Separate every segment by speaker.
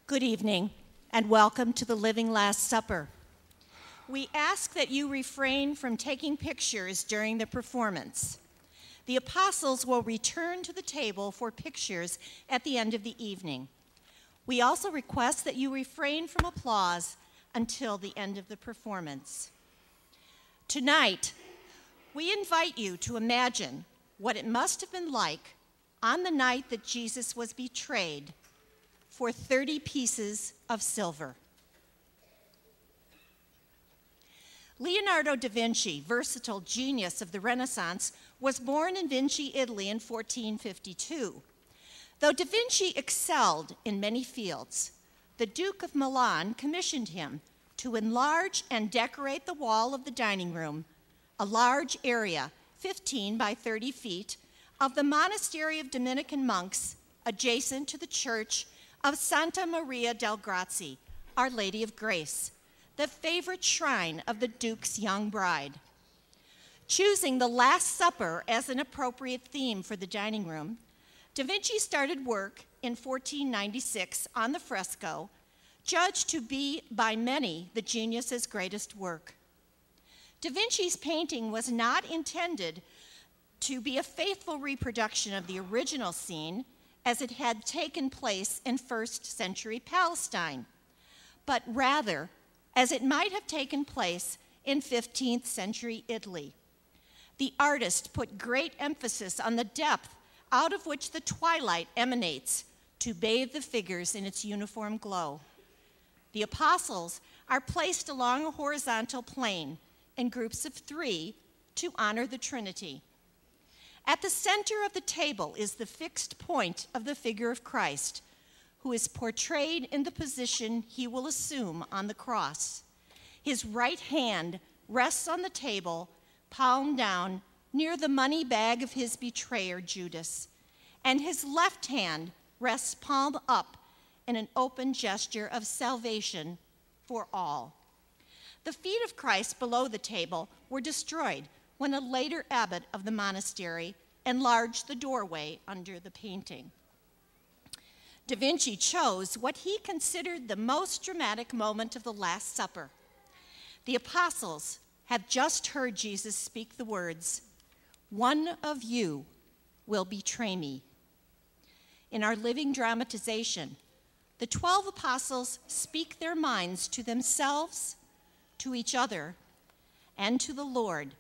Speaker 1: Good evening, and welcome to the Living Last Supper. We ask that you refrain from taking pictures during the performance. The apostles will return to the table for pictures at the end of the evening. We also request that you refrain from applause until the end of the performance. Tonight, we invite you to imagine what it must have been like on the night that Jesus was betrayed for 30 pieces of silver. Leonardo DaVinci, versatile genius of the Renaissance, was born in Vinci, Italy in 1452. Though Da Vinci excelled in many fields, the Duke of Milan commissioned him to enlarge and decorate the wall of the dining room, a large area, 15 by 30 feet, of the monastery of Dominican monks adjacent to the church of Santa Maria del Grazie, Our Lady of Grace, the favorite shrine of the Duke's young bride. Choosing the Last Supper as an appropriate theme for the dining room, Da Vinci started work in 1496 on the fresco, judged to be by many the genius's greatest work. Da Vinci's painting was not intended to be a faithful reproduction of the original scene as it had taken place in first century Palestine, but rather as it might have taken place in 15th century Italy. The artist put great emphasis on the depth out of which the twilight emanates to bathe the figures in its uniform glow. The apostles are placed along a horizontal plane in groups of 3 to honor the Trinity. At the center of the table is the fixed point of the figure of Christ, who is portrayed in the position he will assume on the cross. His right hand rests on the table, palm down, near the money bag of his betrayer, Judas, and his left hand rests palm up in an open gesture of salvation for all. The feet of Christ below the table were destroyed when a later abbot of the monastery enlarged the doorway under the painting. Da Vinci chose what he considered the most dramatic moment of the Last Supper. The apostles have just heard Jesus speak the words, "One of you will betray me." In our living dramatization, the 12 apostles speak their minds to themselves, to each other, and to the Lord,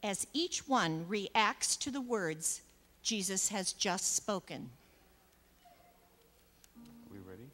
Speaker 1: as each one reacts to the words Jesus has just spoken.
Speaker 2: Are we ready?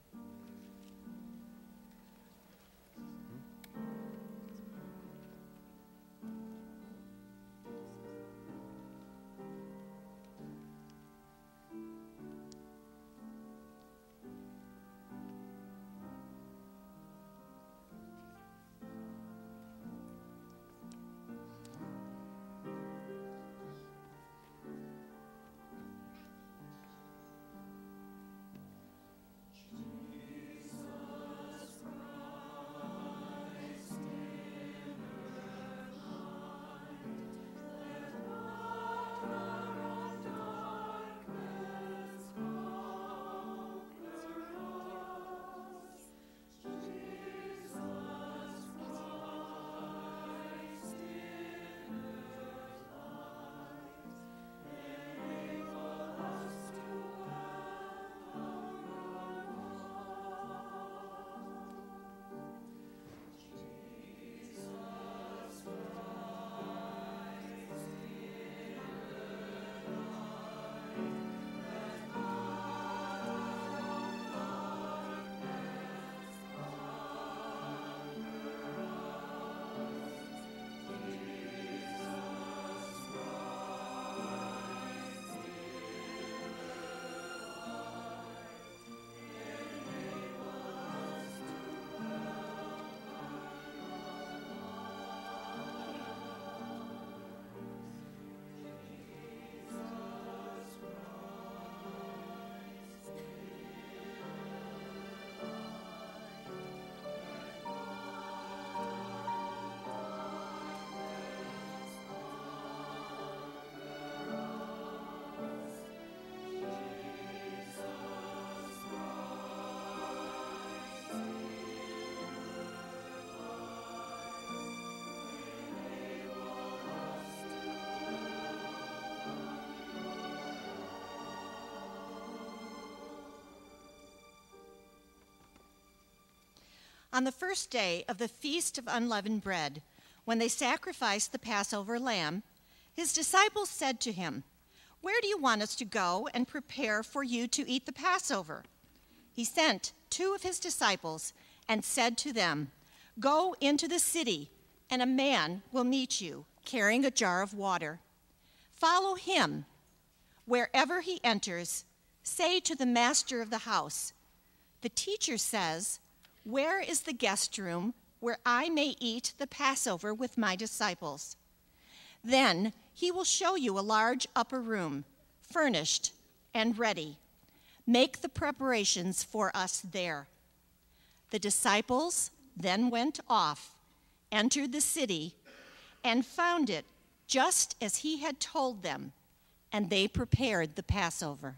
Speaker 1: On the first day of the Feast of Unleavened Bread, when they sacrificed the Passover lamb, his disciples said to him, "Where do you want us to go and prepare for you to eat the Passover?" He sent 2 of his disciples and said to them, "Go into the city, and a man will meet you, carrying a jar of water. Follow him. Wherever he enters, say to the master of the house, 'The teacher says, where is the guest room where I may eat the Passover with my disciples?' Then he will show you a large upper room, furnished and ready. Make the preparations for us there." The disciples then went off, entered the city, and found it just as he had told them, and they prepared the Passover.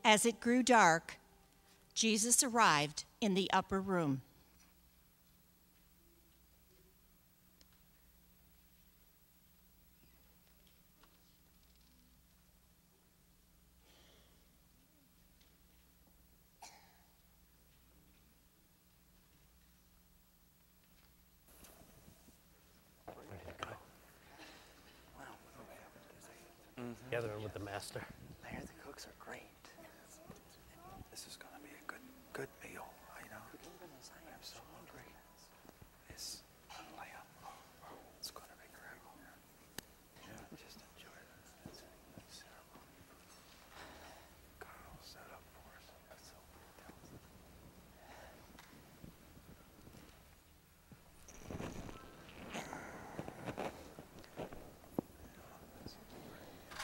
Speaker 1: As it grew dark, Jesus arrived in the upper room.
Speaker 2: Gathering with the master.
Speaker 3: I hear the cooks are great. This is going to be a good meal, you know. I'm so hungry. It's lamb. Oh, it's going to be great. Yeah, just enjoy the ceremony. God will set up for us. That's all we tell us.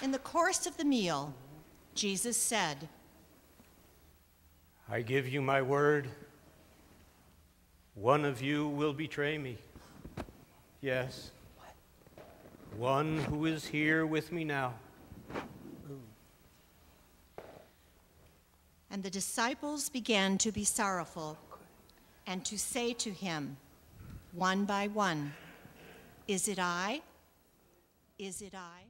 Speaker 1: In the course of the meal, Jesus said,
Speaker 2: I give you my word. One of you will betray me. Yes. One who is here with me now.
Speaker 1: And the disciples began to be sorrowful and to say to him, one by one, "Is it I? Is it I?"